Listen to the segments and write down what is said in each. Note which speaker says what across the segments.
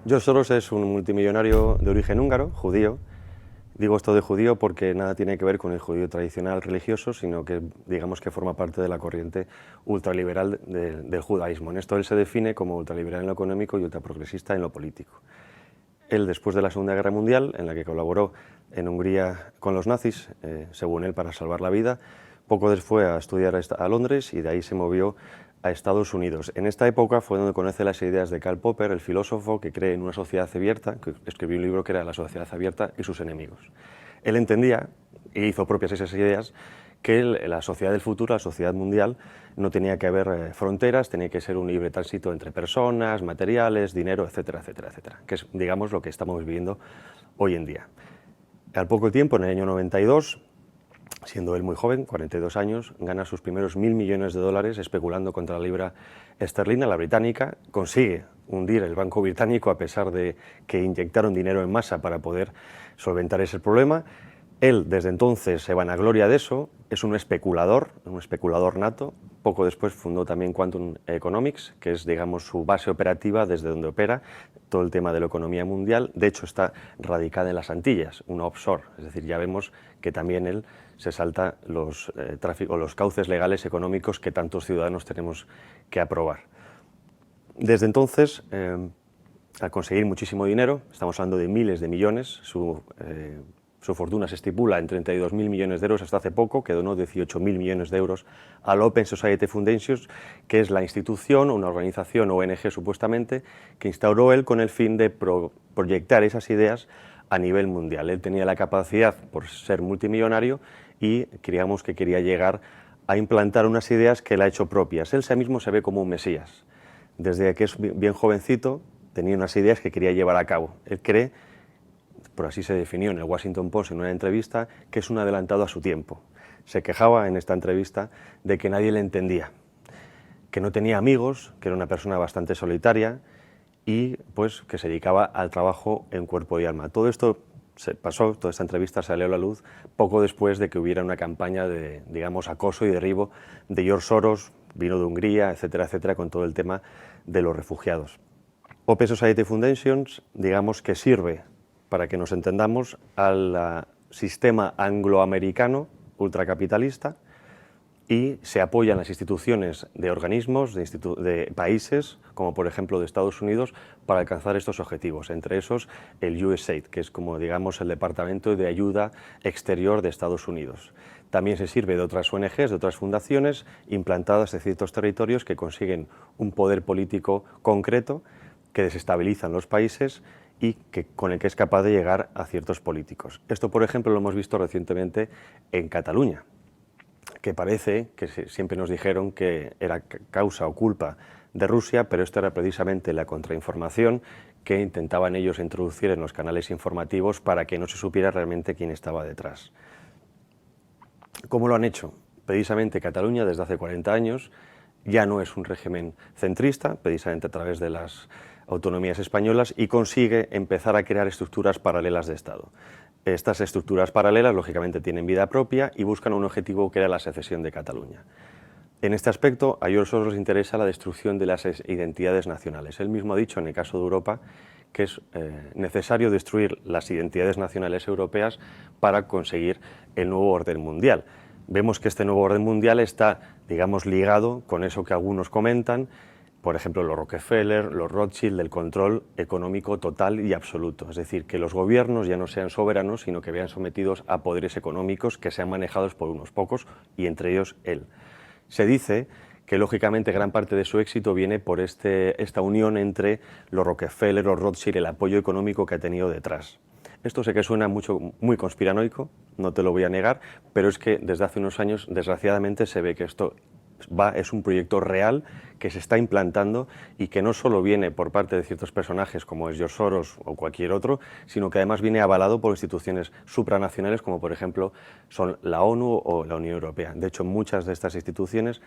Speaker 1: George Soros es un multimillonario de origen húngaro, judío. Digo esto de judío porque nada tiene que ver con el judío tradicional religioso, sino que digamos que forma parte de la corriente ultraliberal del judaísmo. En esto él se define como ultraliberal en lo económico y ultraprogresista en lo político. Él, después de la Segunda Guerra Mundial, en la que colaboró en Hungría con los nazis, según él, para salvar la vida, poco después fue a estudiar a Londres y de ahí se movió a Estados Unidos. En esta época fue donde conoce las ideas de Karl Popper, el filósofo que cree en una sociedad abierta, que escribió un libro que era La sociedad abierta y sus enemigos. Él entendía, e hizo propias esas ideas, que la sociedad del futuro, la sociedad mundial, no tenía que haber fronteras, tenía que ser un libre tránsito entre personas, materiales, dinero, etcétera, etcétera, etcétera, que es, digamos, lo que estamos viviendo hoy en día. Al poco tiempo, en el año 92, siendo él muy joven, 42 años, gana sus primeros 1.000 millones de dólares especulando contra la libra esterlina, la británica, consigue hundir el banco británico a pesar de que inyectaron dinero en masa para poder solventar ese problema. Él, desde entonces, se vanagloria de eso, es un especulador nato. Poco después fundó también Quantum Economics, que es, digamos, su base operativa desde donde opera todo el tema de la economía mundial. De hecho, está radicada en las Antillas, una offshore. Es decir, ya vemos que también él se salta los cauces legales económicos que tantos ciudadanos tenemos que aprobar. Desde entonces, al conseguir muchísimo dinero, estamos hablando de miles de millones, su fortuna se estipula en 32.000 millones de euros hasta hace poco, que donó 18.000 millones de euros al Open Society Foundation, que es la institución, una organización ONG supuestamente, que instauró él con el fin de proyectar esas ideas a nivel mundial. Él tenía la capacidad, por ser multimillonario, y creíamos que quería llegar a implantar unas ideas que él ha hecho propias. Él mismo se ve como un mesías. Desde que es bien jovencito, tenía unas ideas que quería llevar a cabo. Él cree, por así se definió en el Washington Post en una entrevista, que es un adelantado a su tiempo. Se quejaba en esta entrevista de que nadie le entendía, que no tenía amigos, que era una persona bastante solitaria y pues que se dedicaba al trabajo en cuerpo y alma. Todo esto se pasó, toda esta entrevista salió a la luz poco después de que hubiera una campaña de, digamos, acoso y derribo de George Soros, vino de Hungría, etcétera, etcétera, con todo el tema de los refugiados. Open Society Foundations, digamos que sirve, para que nos entendamos, al sistema angloamericano ultracapitalista y se apoya en las instituciones de organismos, de países, como por ejemplo de Estados Unidos, para alcanzar estos objetivos, entre esos el USAID, que es como digamos el Departamento de Ayuda Exterior de Estados Unidos. También se sirve de otras ONGs, de otras fundaciones implantadas en ciertos territorios que consiguen un poder político concreto que desestabilizan los países y con el que es capaz de llegar a ciertos políticos. Esto, por ejemplo, lo hemos visto recientemente en Cataluña, que parece que siempre nos dijeron que era causa o culpa de Rusia, pero esto era precisamente la contrainformación que intentaban ellos introducir en los canales informativos para que no se supiera realmente quién estaba detrás. ¿Cómo lo han hecho? Precisamente Cataluña, desde hace 40 años, ya no es un régimen centrista, precisamente a través de las autonomías españolas, y consigue empezar a crear estructuras paralelas de Estado. Estas estructuras paralelas, lógicamente, tienen vida propia y buscan un objetivo que era la secesión de Cataluña. En este aspecto, a George Soros les interesa la destrucción de las identidades nacionales. Él mismo ha dicho, en el caso de Europa, que es necesario destruir las identidades nacionales europeas para conseguir el nuevo orden mundial. Vemos que este nuevo orden mundial está, digamos, ligado con eso que algunos comentan, por ejemplo, los Rockefeller, los Rothschild, del control económico total y absoluto. Es decir, que los gobiernos ya no sean soberanos, sino que vean sometidos a poderes económicos que sean manejados por unos pocos, y entre ellos él. Se dice que, lógicamente, gran parte de su éxito viene por esta unión entre los Rockefeller, los Rothschild, el apoyo económico que ha tenido detrás. Esto sé que suena muy conspiranoico, no te lo voy a negar, pero es que desde hace unos años, desgraciadamente, se ve que esto es un proyecto real que se está implantando y que no solo viene por parte de ciertos personajes como es George Soros o cualquier otro, sino que además viene avalado por instituciones supranacionales como por ejemplo son la ONU o la Unión Europea. De hecho, muchas de estas instituciones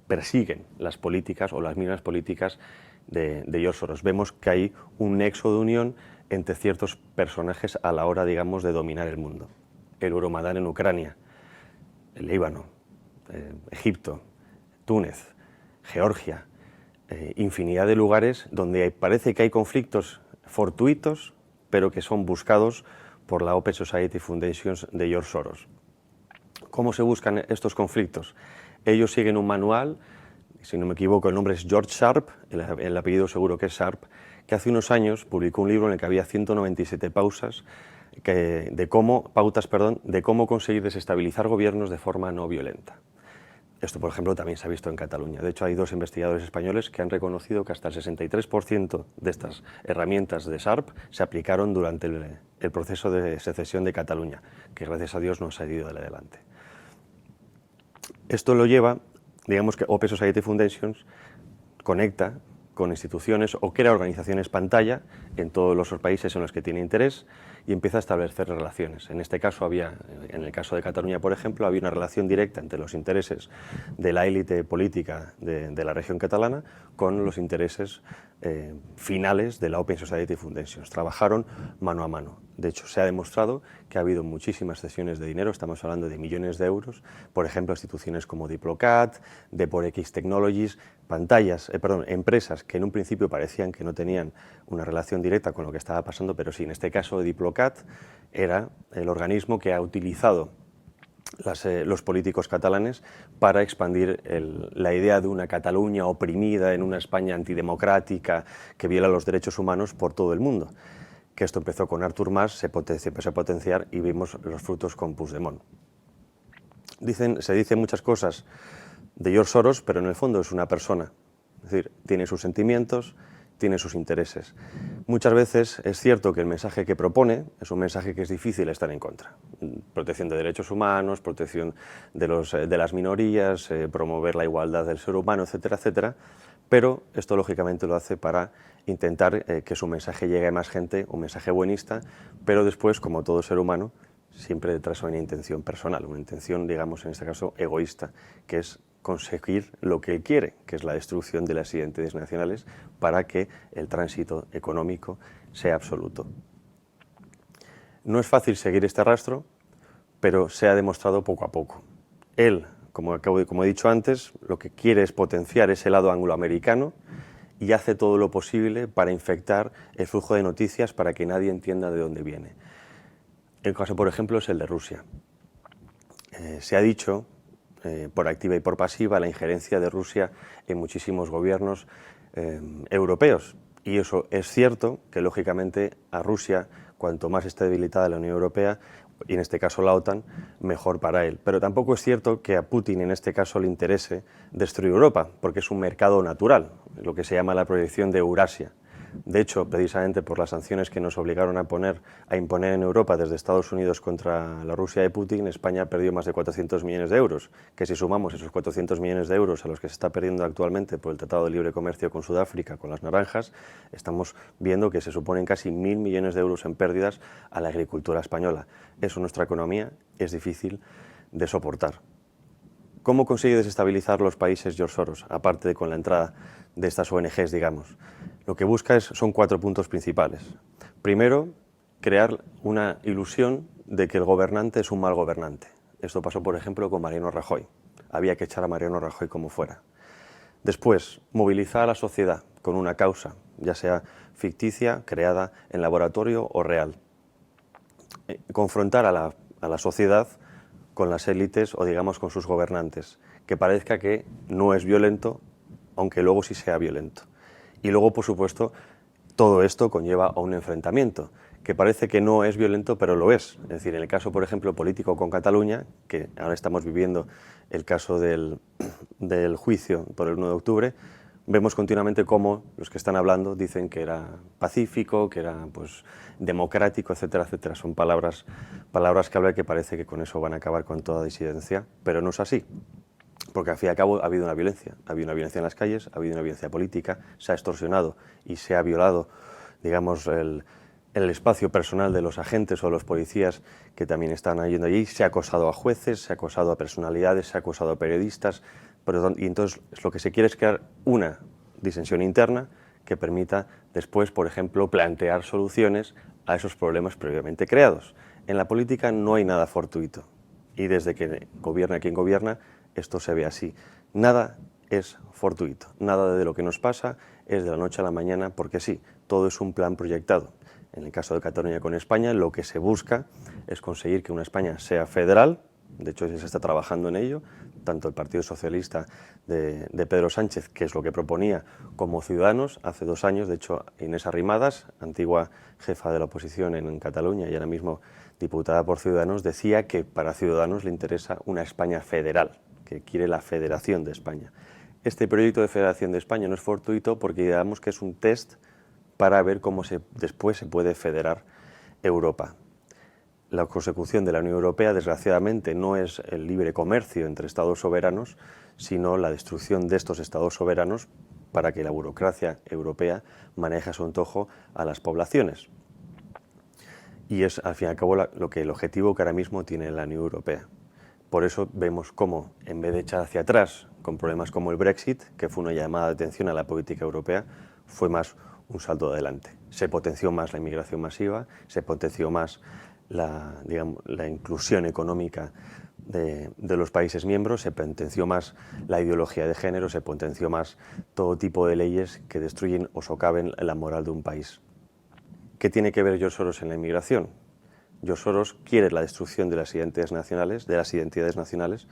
Speaker 1: persiguen las políticas o las mismas políticas de George Soros. Vemos que hay un nexo de unión entre ciertos personajes a la hora, digamos, de dominar el mundo. El Euromaidán en Ucrania, el Líbano, Egipto, Túnez, Georgia, infinidad de lugares donde parece que hay conflictos fortuitos, pero que son buscados por la Open Society Foundations de George Soros. ¿Cómo se buscan estos conflictos? Ellos siguen un manual, si no me equivoco el nombre es George Sharp, el apellido seguro que es Sharp, que hace unos años publicó un libro en el que había 197 pautas de cómo conseguir desestabilizar gobiernos de forma no violenta. Esto, por ejemplo, también se ha visto en Cataluña. De hecho, hay dos investigadores españoles que han reconocido que hasta el 63% de estas herramientas de SHARP se aplicaron durante el proceso de secesión de Cataluña, que gracias a Dios no se ha ido de adelante. Esto lo lleva, digamos que Open Society Foundations conecta con instituciones o crea organizaciones pantalla en todos los países en los que tiene interés y empieza a establecer relaciones. En este caso en el caso de Cataluña, por ejemplo, había una relación directa entre los intereses de la élite política de la región catalana con los intereses finales de la Open Society Foundations. Trabajaron mano a mano. De hecho, se ha demostrado que ha habido muchísimas cesiones de dinero, estamos hablando de millones de euros, por ejemplo, instituciones como Diplocat, Deporex Technologies, empresas que en un principio parecían que no tenían una relación directa con lo que estaba pasando, pero sí, en este caso Diplocat era el organismo que ha utilizado los políticos catalanes para expandir la idea de una Cataluña oprimida en una España antidemocrática que viola los derechos humanos por todo el mundo. Que esto empezó con Artur Mas, se empezó a potenciar y vimos los frutos con Puigdemont. Se dicen muchas cosas de George Soros, pero en el fondo es una persona, es decir, tiene sus sentimientos, tiene sus intereses. Muchas veces es cierto que el mensaje que propone es un mensaje que es difícil estar en contra. Protección de derechos humanos, protección de las minorías, promover la igualdad del ser humano, etcétera, etcétera, pero esto lógicamente lo hace para intentar que su mensaje llegue a más gente, un mensaje buenista, pero después, como todo ser humano, siempre detrás hay una intención personal, una intención, digamos, en este caso, egoísta, que es conseguir lo que él quiere, que es la destrucción de las identidades nacionales para que el tránsito económico sea absoluto. No es fácil seguir este rastro, pero se ha demostrado poco a poco. Él, como he dicho antes, lo que quiere es potenciar ese lado angloamericano y hace todo lo posible para infectar el flujo de noticias para que nadie entienda de dónde viene. El caso, por ejemplo, es el de Rusia. Se ha dicho, por activa y por pasiva, la injerencia de Rusia en muchísimos gobiernos europeos. Y eso es cierto, que lógicamente a Rusia, cuanto más esté debilitada la Unión Europea, y en este caso la OTAN, mejor para él. Pero tampoco es cierto que a Putin en este caso le interese destruir Europa, porque es un mercado natural, lo que se llama la proyección de Eurasia. De hecho, precisamente por las sanciones que nos obligaron a imponer en Europa desde Estados Unidos contra la Rusia de Putin, España perdió más de 400 millones de euros, que si sumamos esos 400 millones de euros a los que se está perdiendo actualmente por el Tratado de Libre Comercio con Sudáfrica, con las naranjas, estamos viendo que se suponen casi 1.000 millones de euros en pérdidas a la agricultura española. Eso en nuestra economía es difícil de soportar. ¿Cómo consigue desestabilizar los países George Soros, aparte de con la entrada de estas ONGs, digamos? Lo que busca son 4 puntos principales. Primero, crear una ilusión de que el gobernante es un mal gobernante. Esto pasó, por ejemplo, con Mariano Rajoy. Había que echar a Mariano Rajoy como fuera. Después, movilizar a la sociedad con una causa, ya sea ficticia, creada en laboratorio o real. Confrontar a la sociedad con las élites o, digamos, con sus gobernantes, que parezca que no es violento, aunque luego sí sea violento. Y luego, por supuesto, todo esto conlleva a un enfrentamiento, que parece que no es violento, pero lo es. Es decir, en el caso, por ejemplo, político con Cataluña, que ahora estamos viviendo el caso del juicio por el 1 de octubre, vemos continuamente cómo los que están hablando dicen que era pacífico, que era pues, democrático, etcétera, etcétera. Son palabras clave que parece que con eso van a acabar con toda disidencia, pero no es así. Porque al fin y al cabo ha habido una violencia en las calles, ha habido una violencia política, se ha extorsionado y se ha violado, digamos, el espacio personal de los agentes o los policías que también están yendo allí, se ha acosado a jueces, se ha acosado a personalidades, se ha acosado a periodistas, y entonces lo que se quiere es crear una disensión interna que permita después, por ejemplo, plantear soluciones a esos problemas previamente creados. En la política no hay nada fortuito y desde que gobierna quien gobierna, esto se ve así. Nada es fortuito. Nada de lo que nos pasa es de la noche a la mañana porque sí, todo es un plan proyectado. En el caso de Cataluña con España, lo que se busca es conseguir que una España sea federal. De hecho, ya se está trabajando en ello, tanto el Partido Socialista de Pedro Sánchez, que es lo que proponía, como Ciudadanos. Hace 2 años, de hecho, Inés Arrimadas, antigua jefa de la oposición en Cataluña y ahora mismo diputada por Ciudadanos, decía que para Ciudadanos le interesa una España federal, que quiere la federación de España. Este proyecto de federación de España no es fortuito porque digamos que es un test para ver cómo después se puede federar Europa. La consecución de la Unión Europea, desgraciadamente, no es el libre comercio entre estados soberanos, sino la destrucción de estos estados soberanos para que la burocracia europea maneje a su antojo a las poblaciones. Y es, al fin y al cabo, el objetivo que ahora mismo tiene la Unión Europea. Por eso vemos cómo, en vez de echar hacia atrás con problemas como el Brexit, que fue una llamada de atención a la política europea, fue más un salto adelante. Se potenció más la inmigración masiva, se potenció más la inclusión económica de los países miembros, se potenció más la ideología de género, se potenció más todo tipo de leyes que destruyen o socaven la moral de un país. ¿Qué tiene que ver George Soros en la inmigración? George Soros quiere la destrucción de las identidades nacionales,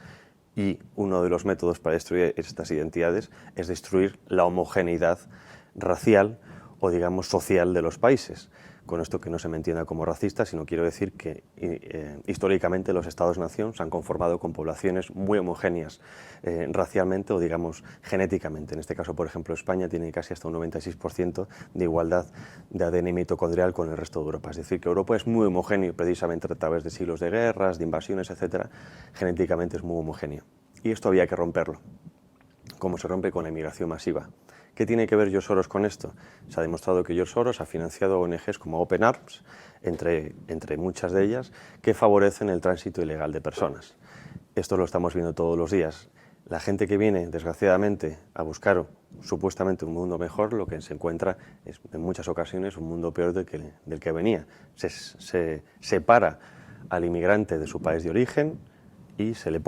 Speaker 1: y uno de los métodos para destruir estas identidades es destruir la homogeneidad racial o, digamos, social de los países. Con esto que no se me entienda como racista, sino quiero decir que históricamente los estados-nación se han conformado con poblaciones muy homogéneas racialmente o, digamos, genéticamente. En este caso, por ejemplo, España tiene casi hasta un 96% de igualdad de ADN mitocondrial con el resto de Europa. Es decir, que Europa es muy homogéneo precisamente a través de siglos de guerras, de invasiones, etc. Genéticamente es muy homogéneo. Y esto había que romperlo, como se rompe con la inmigración masiva. ¿Qué tiene que ver George Soros con esto? Se ha demostrado que George Soros ha financiado ONGs como Open Arms, entre muchas de ellas, que favorecen el tránsito ilegal de personas. Esto lo estamos viendo todos los días. La gente que viene, desgraciadamente, a buscar supuestamente un mundo mejor, lo que se encuentra es, en muchas ocasiones, un mundo peor del que venía. Se separa al inmigrante de su país de origen y se le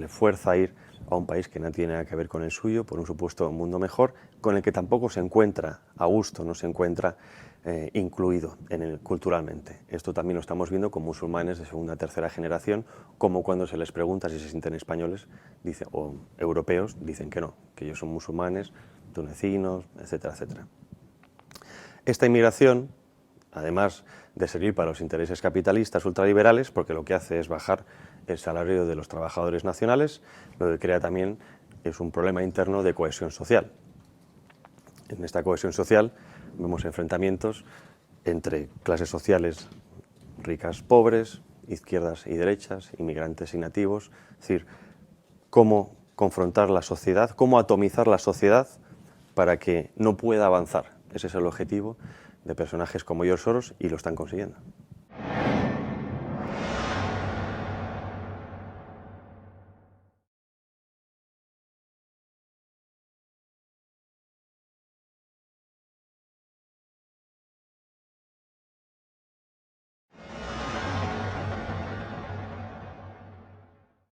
Speaker 1: fuerza a ir a un país que no tiene nada que ver con el suyo, por un supuesto mundo mejor, con el que tampoco se encuentra a gusto, no se encuentra incluido culturalmente. Esto también lo estamos viendo con musulmanes de segunda o tercera generación, como cuando se les pregunta si se sienten españoles o europeos, dicen que no, que ellos son musulmanes, tunecinos, etcétera, etcétera. Esta inmigración, además de servir para los intereses capitalistas ultraliberales, porque lo que hace es bajar el salario de los trabajadores nacionales, lo que crea también es un problema interno de cohesión social. En esta cohesión social vemos enfrentamientos entre clases sociales ricas, pobres, izquierdas y derechas, inmigrantes y nativos, es decir, cómo confrontar la sociedad, cómo atomizar la sociedad para que no pueda avanzar. Ese es el objetivo de personajes como George Soros y lo están consiguiendo.